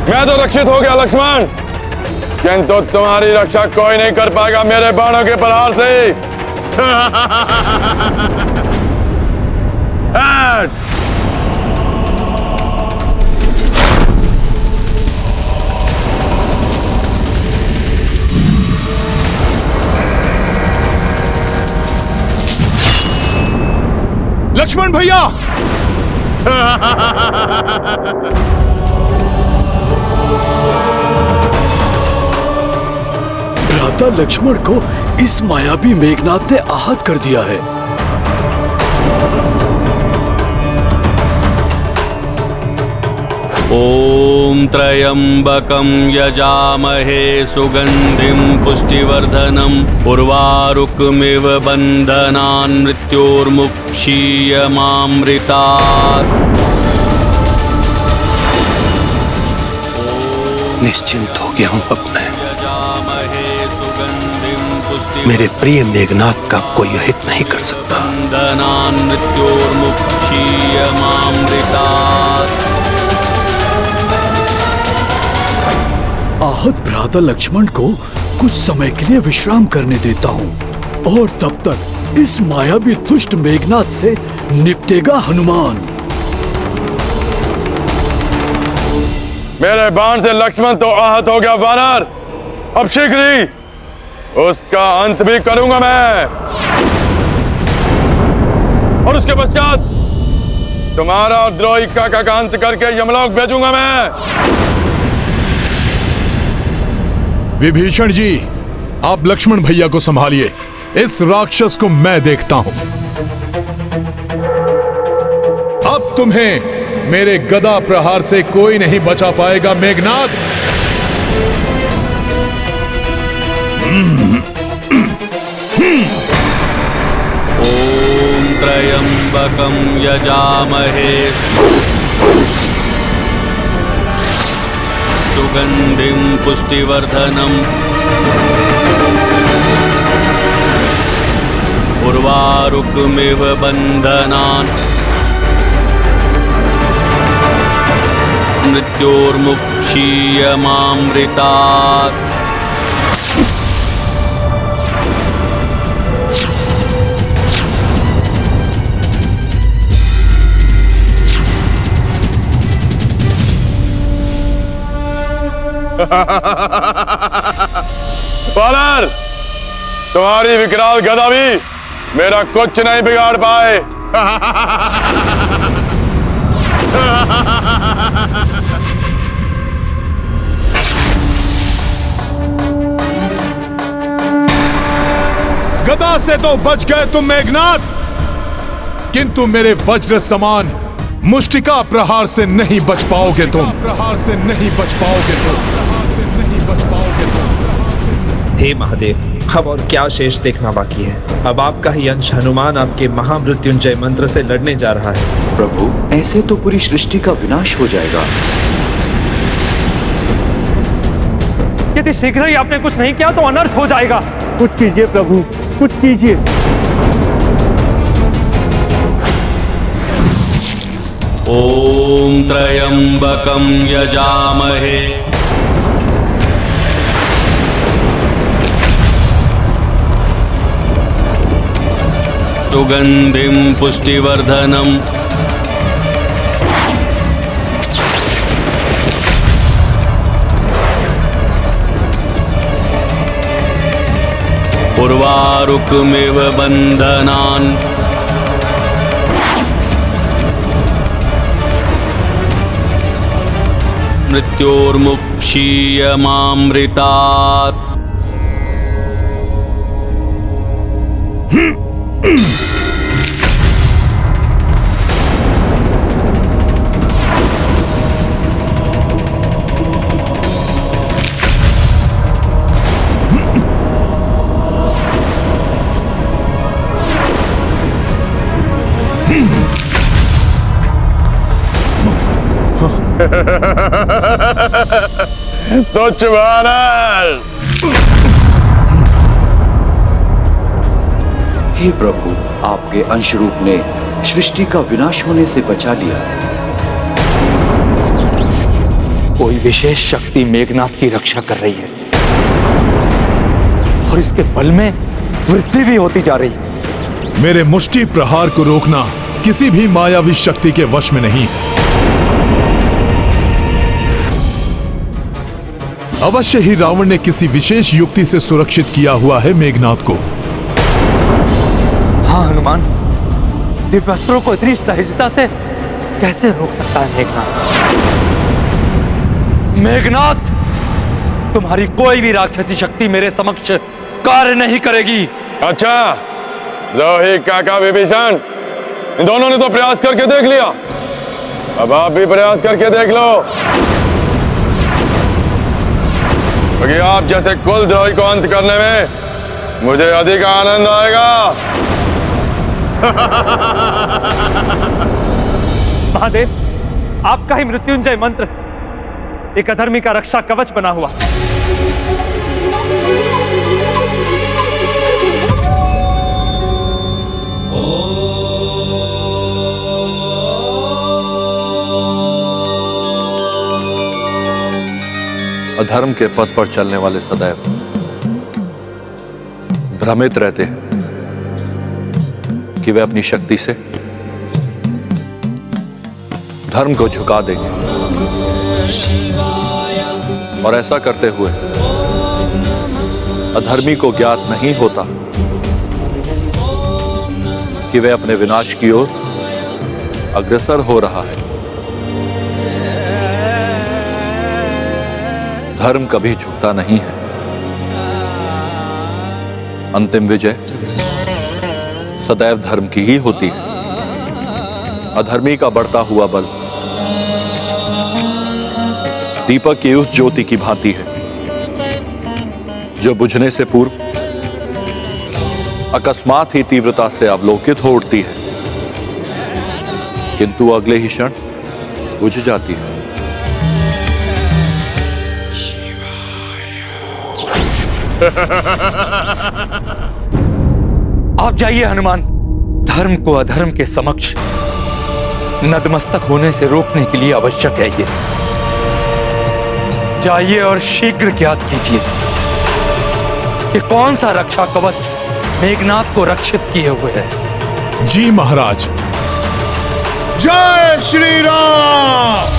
मैं तो रक्षित हो गया लक्ष्मण, किंतु तुम्हारी रक्षा कोई नहीं कर पाएगा मेरे बाणों के प्रहार से। लक्ष्मण भैया! भ्राता लक्ष्मण को इस मायावी मेघनाद ने आहत कर दिया है। ओम त्र्यंबकं यजामहे सुगंधिं पुष्टिवर्धनम् उर्वारुकमिव बंधनान् मृत्योर्मुक्षीयमामृतात्। निश्चिंत हो गया हूं अब मैं। मेरे प्रिय मेघनाद का कोई अहित नहीं कर सकता। बंधनान् मृत्योर्मुक्षीयमामृतात्। आहत भ्राता लक्ष्मण को कुछ समय के लिए विश्राम करने देता हूँ और तब तक इस मायावी दुष्ट मेघनाद से निपटेगा हनुमान। मेरे बाण से लक्ष्मण तो आहत हो गया वानर, अब शीघ्र ही उसका अंत भी करूंगा मैं, और उसके पश्चात तुम्हारा और द्रोही काका का अंत करके यमलोक भेजूंगा मैं। विभीषण जी, आप लक्ष्मण भैया को संभालिए, इस राक्षस को मैं देखता हूं। अब तुम्हें मेरे गदा प्रहार से कोई नहीं बचा पाएगा मेघनाद। ओम त्र्यंबकं यजामहे सुगंधिं पुष्टिवर्धनम् उर्वारुकमिव बंधनान् मृत्योर्मुक्षीयमामृतात्। वानर, तुम्हारी विकराल गदा भी मेरा कुछ नहीं बिगाड़ पाए। गदा से तो बच गए तुम मेघनाद, किंतु मेरे वज्र समान मुष्टिका प्रहार से नहीं बच पाओगे तुम। प्रहार से नहीं बच पाओगे तुम। हे महादेव, अब और क्या शेष देखना बाकी है। अब आपका ही अंश हनुमान आपके महामृत्युंजय मंत्र से लड़ने जा रहा है। प्रभु, ऐसे तो पूरी सृष्टि का विनाश हो जाएगा। यदि शीघ्र ही आपने कुछ नहीं किया तो अनर्थ हो जाएगा। कुछ कीजिए प्रभु, कुछ कीजिए। ओम त्र्यंबकं यजामहे सुगंधिं पुष्टिवर्धनम् उर्वारुकमिव बंधनान् मृत्योर्मुक्षीयमामृतात्। तुच्छ वानर! हे प्रभु, आपके अंश रूप ने सृष्टि का विनाश होने से बचा लिया। कोई विशेष शक्ति मेघनाथ की रक्षा कर रही है और इसके बल में वृद्धि भी होती जा रही है। मेरे मुष्टि प्रहार को रोकना किसी भी मायावी शक्ति के वश में नहीं। अवश्य ही रावण ने किसी विशेष युक्ति से सुरक्षित किया हुआ है मेघनाथ को। हाँ हनुमान, दिव्यास्त्रों को इतनी सहजता से कैसे रोक सकता है मेघनाथ? मेघनाथ, तुम्हारी कोई भी राक्षसी शक्ति मेरे समक्ष कार्य नहीं करेगी। अच्छा, रोहित काका विभीषण, इन दोनों ने तो प्रयास करके देख लिया, अब आप भी प्रयास करके देख लो, क्योंकि आप जैसे कुलद्रोही को अंत करने में मुझे अधिक आनंद आएगा। महादेव, आपका ही मृत्युंजय मंत्र एक अधर्मी का रक्षा कवच बना हुआ। अधर्म के पथ पर चलने वाले सदैव भ्रमित रहते हैं कि वे अपनी शक्ति से धर्म को झुका देंगे, और ऐसा करते हुए अधर्मी को ज्ञात नहीं होता कि वे अपने विनाश की ओर अग्रसर हो रहा है। धर्म कभी झुकता नहीं है। अंतिम विजय सदैव धर्म की ही होती है। अधर्मी का बढ़ता हुआ बल दीपक की उस ज्योति की भांति है जो बुझने से पूर्व अकस्मात ही तीव्रता से अवलोकित हो उठती है, किंतु अगले ही क्षण बुझ जाती है। आप जाइए हनुमान, धर्म को अधर्म के समक्ष नतमस्तक होने से रोकने के लिए आवश्यक है ये। जाइए और शीघ्र ज्ञात कीजिए कि कौन सा रक्षा कवच मेघनाथ को रक्षित किए हुए है। जी महाराज। जय श्री राम।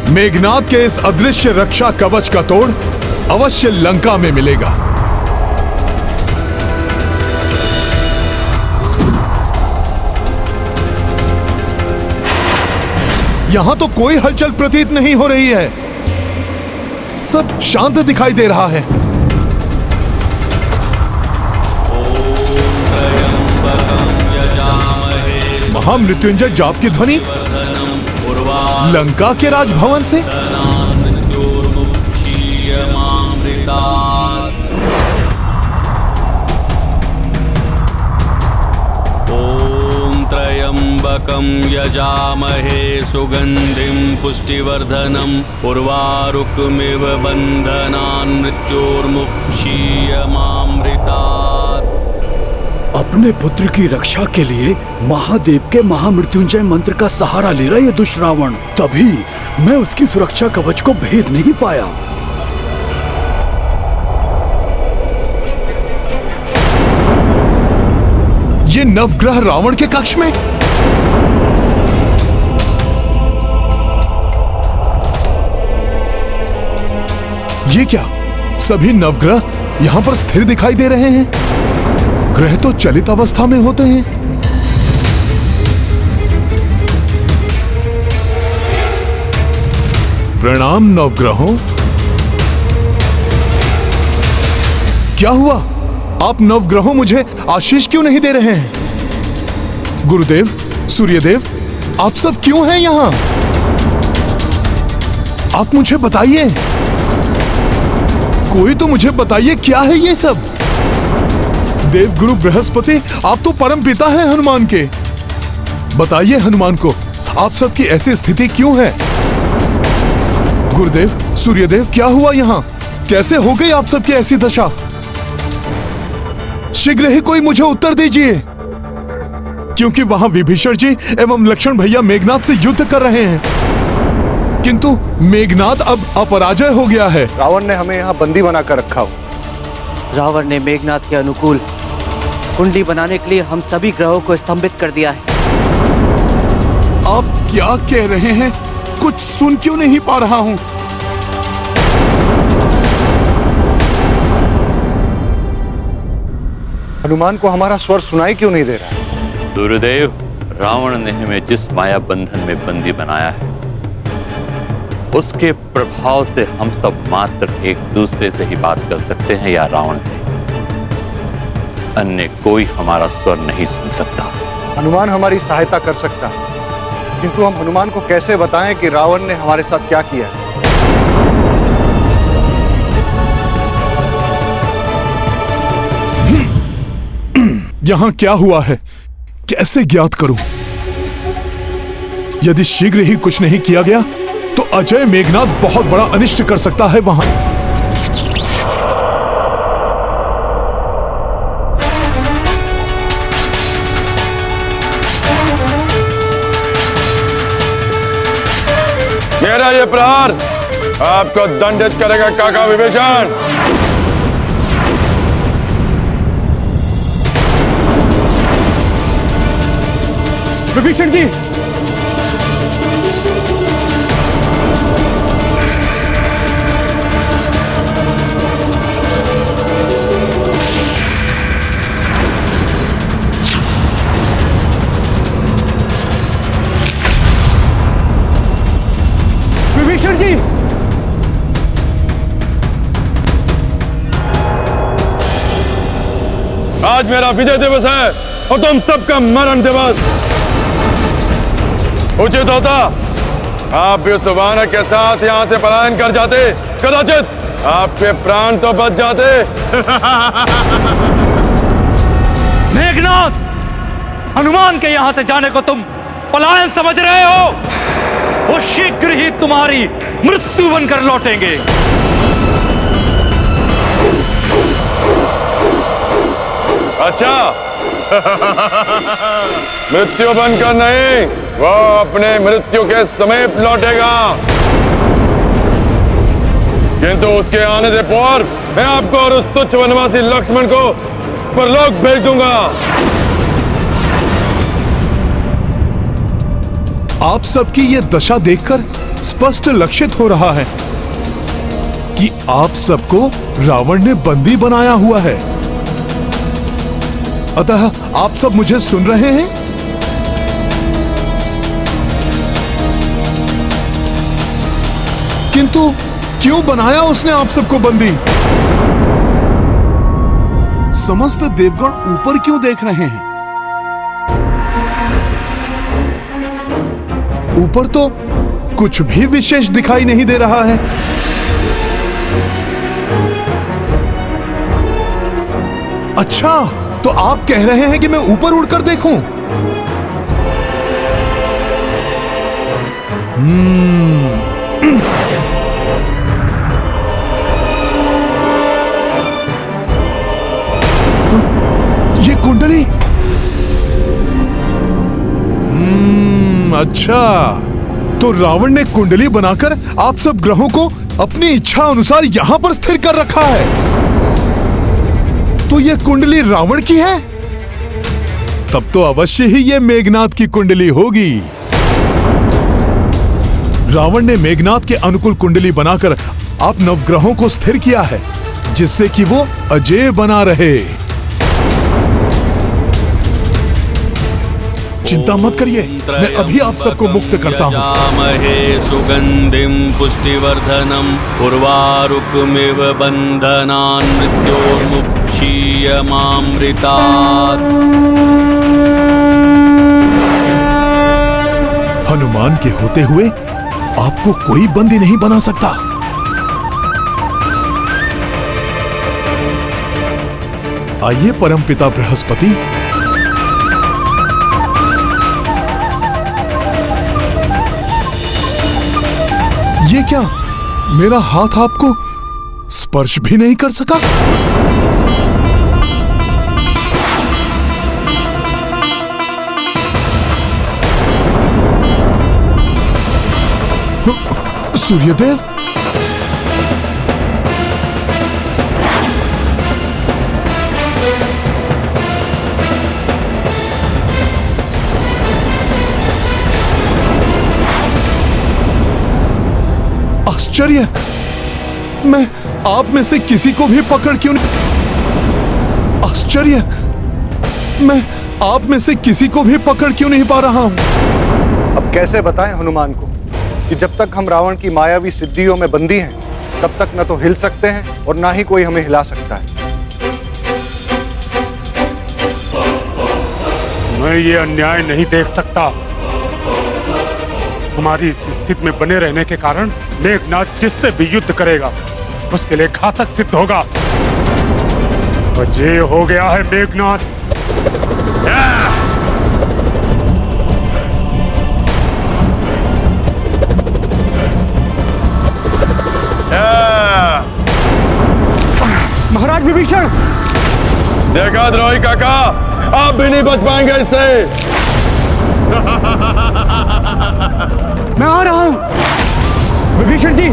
मेघनाथ के इस अदृश्य रक्षा कवच का तोड़ अवश्य लंका में मिलेगा। यहां तो कोई हलचल प्रतीत नहीं हो रही है, सब शांत दिखाई दे रहा है। महामृत्युंजय जाप की ध्वनि लंका के राजभवन से। ओम त्र्यंबकं यजामहे सुगंधिं पुष्टिवर्धनम् उर्वारुकमिव बन्धनान् मृत्योर्मुक्षीयमामृतात्। अपने पुत्र की रक्षा के लिए महादेव के महामृत्युंजय मंत्र का सहारा ले रहा ये दुष्रावण, तभी मैं उसकी सुरक्षा कवच को भेद नहीं पाया। ये नवग्रह रावण के कक्ष में। ये क्या, सभी नवग्रह यहां पर स्थिर दिखाई दे रहे हैं? ग्रह तो चलित अवस्था में होते हैं। प्रणाम नवग्रहों। क्या हुआ, आप नवग्रहों मुझे आशीष क्यों नहीं दे रहे हैं? गुरुदेव, सूर्यदेव, आप सब क्यों हैं यहाँ? आप मुझे बताइए, कोई तो मुझे बताइए क्या है ये सब? देवगुरु बृहस्पति, आप तो परम पिता हैं हनुमान के। बताइए हनुमान को, आप सबकी ऐसी स्थिति क्यों है? गुरुदेव, सूर्यदेव, क्या हुआ यहाँ? कैसे हो गई आप सबकी ऐसी दशा? शीघ्र ही कोई मुझे उत्तर दीजिए, क्योंकि वहां विभीषण जी एवं लक्ष्मण भैया मेघनाथ से युद्ध कर रहे हैं, किंतु मेघनाथ अब अपराजय हो गया है। रावण ने हमें यहाँ बंदी बनाकर रखा हो। रावण ने मेघनाथ के अनुकूल कुंडली बनाने के लिए हम सभी ग्रहों को स्तंभित कर दिया है। आप क्या कह रहे हैं? कुछ सुन क्यों नहीं पा रहा हूं? हनुमान को हमारा स्वर सुनाई क्यों नहीं दे रहा है? गुरुदेव, रावण ने हमें जिस माया बंधन में बंदी बनाया है, उसके प्रभाव से हम सब मात्र एक दूसरे से ही बात कर सकते हैं या रावण से। अन्य कोई हमारा स्वर नहीं सुन सकता। हनुमान हमारी सहायता कर सकता है, किंतु हम हनुमान को कैसे बताएं कि रावण ने हमारे साथ क्या किया है? यहां क्या हुआ है, कैसे ज्ञात करूं? यदि शीघ्र ही कुछ नहीं किया गया तो अजय मेघनाथ बहुत बड़ा अनिष्ट कर सकता है वहां। मेरा ये प्रहार आपको दंडित करेगा काका विभीषण। विभीषण जी, विभीषण जी, आज मेरा विजय दिवस है और तुम सबका मरण दिवस। उचित होता आप भी उस वानर के साथ यहां से पलायन कर जाते, कदाचित आपके प्राण तो बच जाते। मेघनाथ, हनुमान के यहां से जाने को तुम पलायन समझ रहे हो? वो शीघ्र ही तुम्हारी मृत्यु बनकर लौटेंगे। अच्छा, मृत्यु बनकर नहीं, वो अपने मृत्यु के समीप लौटेगा, किंतु उसके आने से पूर्व मैं आपको और उस तुच्छ वनवासी लक्ष्मण को परलोक भेज दूंगा। आप सबकी ये दशा देखकर स्पष्ट लक्षित हो रहा है कि आप सबको रावण ने बंदी बनाया हुआ है। अतः आप सब मुझे सुन रहे हैं? किंतु क्यों बनाया उसने आप सबको बंदी? समस्त देवगण ऊपर क्यों देख रहे हैं? ऊपर तो कुछ भी विशेष दिखाई नहीं दे रहा है। अच्छा, तो आप कह रहे हैं कि मैं ऊपर उड़कर देखूं? ये कुंडली। अच्छा, तो रावण ने कुंडली बनाकर आप सब ग्रहों को अपनी इच्छा अनुसार यहां पर स्थिर कर रखा है। तो ये कुंडली रावण की है? तब तो अवश्य ही ये मेघनाथ की कुंडली होगी। रावण ने मेघनाथ के अनुकूल कुंडली बनाकर आप नवग्रहों को स्थिर किया है, जिससे कि वो अजेय बना रहे। चिंता मत करिए, मैं अभी आप सबको मुक्त करता हूँ। सुगंधिम पुष्टिवर्धनम उर्वारुकमिव बंधनान् मृत्योर्मुक्षीयमामृतात्। हनुमान के होते हुए आपको कोई बंदी नहीं बना सकता। आइए परमपिता बृहस्पति, ये क्या, मेरा हाथ आपको स्पर्श भी नहीं कर सका? सूर्यदेव, आश्चर्य, मैं आप में से किसी को भी पकड़ क्यों नहीं, आश्चर्य, मैं आप में से किसी को भी पकड़ क्यों नहीं पा रहा हूं? अब कैसे बताएं हनुमान को कि जब तक हम रावण की मायावी सिद्धियों में बंदी हैं, तब तक न तो हिल सकते हैं और ना ही कोई हमें हिला सकता है। मैं ये अन्याय नहीं देख सकता। हमारी इस स्थिति में बने रहने के कारण मेघनाथ जिससे भी युद्ध करेगा उसके लिए घातक सिद्ध होगा। अजय हो गया है मेघनाथ। महाराज विभीषण, देखा द्रोही काका, आप भी नहीं बच पाएंगे इससे। मैं आ रहा हूं विभीषण जी।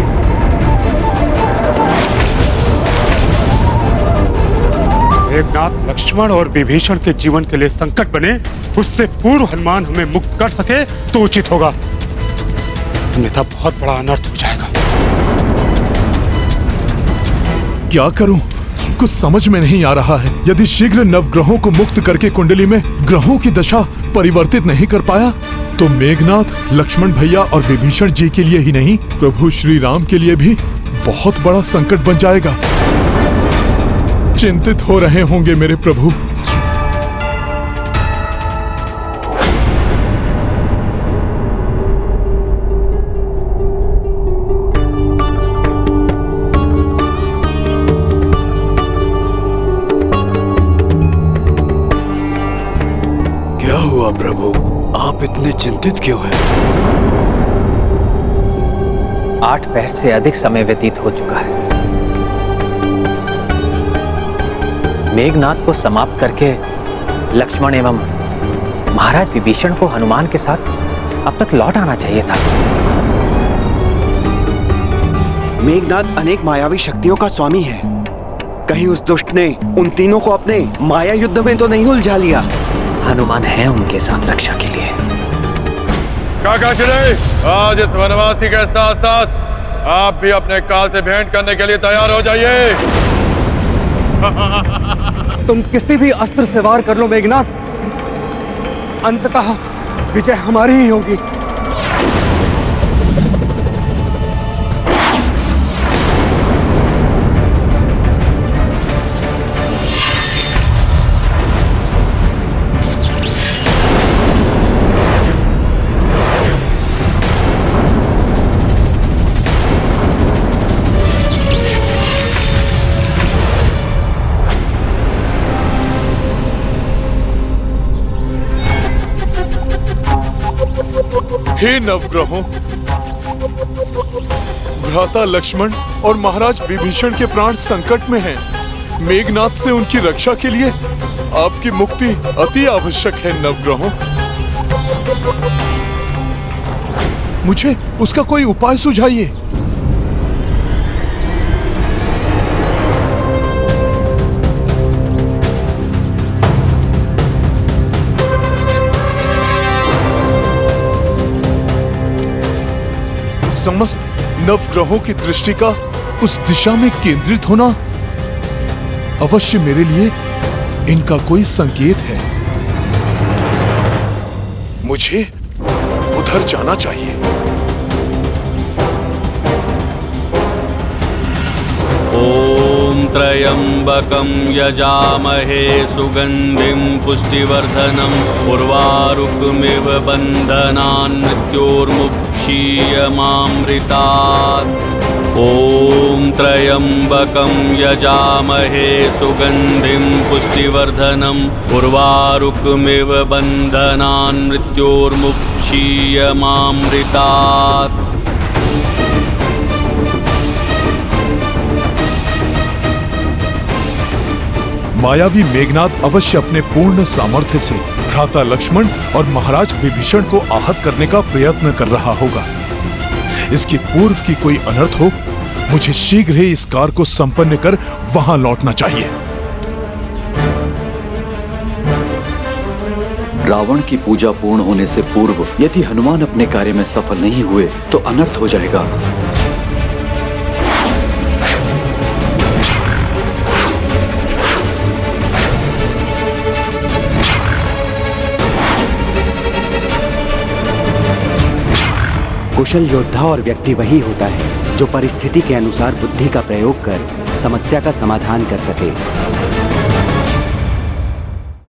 मेघनाथ लक्ष्मण और विभीषण के जीवन के लिए संकट बने, उससे पूर्व हनुमान हमें मुक्त कर सके तो उचित होगा, अन्यथा बहुत बड़ा अनर्थ हो जाएगा। क्या करूं, कुछ समझ में नहीं आ रहा है। यदि शीघ्र नवग्रहों को मुक्त करके कुंडली में ग्रहों की दशा परिवर्तित नहीं कर पाया तो मेघनाथ लक्ष्मण भैया और विभीषण जी के लिए ही नहीं, प्रभु श्री राम के लिए भी बहुत बड़ा संकट बन जाएगा। चिंतित हो रहे होंगे मेरे प्रभु। क्या हुआ प्रभु, आप इतने चिंतित क्यों हैं? 8 पहर से अधिक समय व्यतीत हो चुका है। मेघनाथ को समाप्त करके लक्ष्मण एवं महाराज विभीषण को हनुमान के साथ अब तक लौट आना चाहिए था। मेघनाथ अनेक मायावी शक्तियों का स्वामी है। कहीं उस दुष्ट ने उन तीनों को अपने माया युद्ध में तो नहीं उलझा लिया? हनुमान है उनके साथ रक्षा के लिए। काका चले, आज इस वनवासी के साथ साथ आप भी अपने काल से भेंट करने के लिए तैयार हो जाइए। तुम किसी भी अस्त्र से वार कर लो मेघनाथ, अंततः विजय हमारी ही होगी। हे नवग्रहों, भ्राता लक्ष्मण और महाराज विभीषण के प्राण संकट में हैं। मेघनाथ से उनकी रक्षा के लिए आपकी मुक्ति अति आवश्यक है नवग्रहों। मुझे उसका कोई उपाय सुझाइए। समस्त नवग्रहों की दृष्टि का उस दिशा में केंद्रित होना अवश्य मेरे लिए इनका कोई संकेत है। मुझे उधर जाना चाहिए। ओम त्रय त्र्यम्बकं यजामहे सुगन्धिं पुष्टिवर्धनम् उर्वारुकमिव बन्धनान् मृत्योर्मुक्षीयमामृतात्। ॐ त्र्यम्बकं यजामहे सुगन्धिं पुष्टिवर्धनम् उर्वारुकमिव बन्धनान् मृत्योर्मुक्षीयमामृतात्। मायावी मेघनाद अवश्य अपने पूर्ण सामर्थ्य से भ्राता लक्ष्मण और महाराज विभीषण को आहत करने का प्रयत्न कर रहा होगा। इसकी पूर्व की कोई अनर्थ हो, मुझे शीघ्र ही इस कार्य को संपन्न कर वहां लौटना चाहिए। रावण की पूजा पूर्ण होने से पूर्व यदि हनुमान अपने कार्य में सफल नहीं हुए तो अनर्थ हो जाएगा। कुशल योद्धा और व्यक्ति वही होता है जो परिस्थिति के अनुसार बुद्धि का प्रयोग कर समस्या का समाधान कर सके।